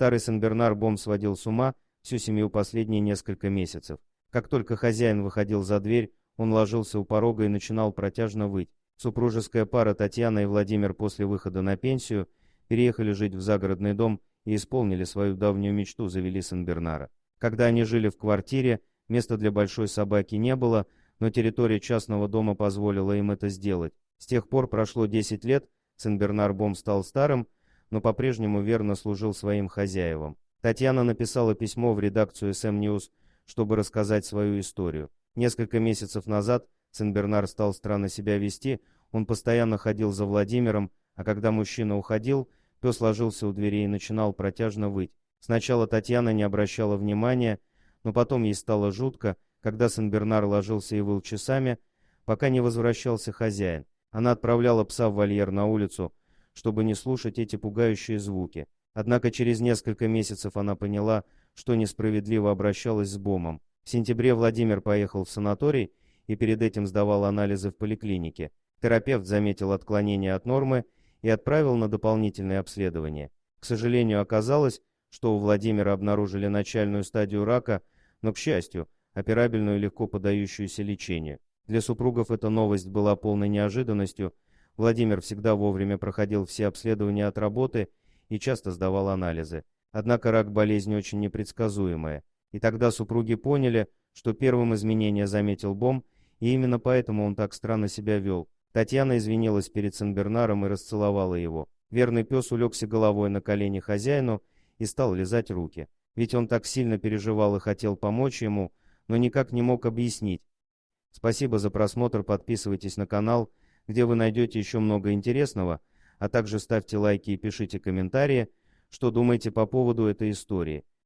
Старый Сенбернар Бом сводил с ума всю семью последние несколько месяцев. Как только хозяин выходил за дверь, он ложился у порога и начинал протяжно выть. Супружеская пара Татьяна и Владимир после выхода на пенсию переехали жить в загородный дом и исполнили свою давнюю мечту, завели Сенбернара. Когда они жили в квартире, места для большой собаки не было, но территория частного дома позволила им это сделать. С тех пор прошло 10 лет, Сенбернар Бом стал старым, но по-прежнему верно служил своим хозяевам. Татьяна написала письмо в редакцию SM News, чтобы рассказать свою историю. Несколько месяцев назад Сенбернар стал странно себя вести, он постоянно ходил за Владимиром, а когда мужчина уходил, пес ложился у двери и начинал протяжно выть. Сначала Татьяна не обращала внимания, но потом ей стало жутко, когда Сенбернар ложился и выл часами, пока не возвращался хозяин. Она отправляла пса в вольер на улицу, чтобы не слушать эти пугающие звуки. Однако через несколько месяцев она поняла, что несправедливо обращалась с Бомом. В сентябре Владимир поехал в санаторий и перед этим сдавал анализы в поликлинике. Терапевт заметил отклонение от нормы и отправил на дополнительное обследование. К сожалению, оказалось, что у Владимира обнаружили начальную стадию рака, но, к счастью, операбельную и легко поддающуюся лечению. Для супругов эта новость была полной неожиданностью. Владимир всегда вовремя проходил все обследования от работы и часто сдавал анализы. Однако рак болезнь очень непредсказуемая. И тогда супруги поняли, что первым изменения заметил Бом, и именно поэтому он так странно себя вел. Татьяна извинилась перед Сенбернаром и расцеловала его. Верный пес улегся головой на колени хозяину и стал лизать руки. Ведь он так сильно переживал и хотел помочь ему, но никак не мог объяснить. Спасибо за просмотр, подписывайтесь на канал, где вы найдете еще много интересного, а также ставьте лайки и пишите комментарии, что думаете по поводу этой истории.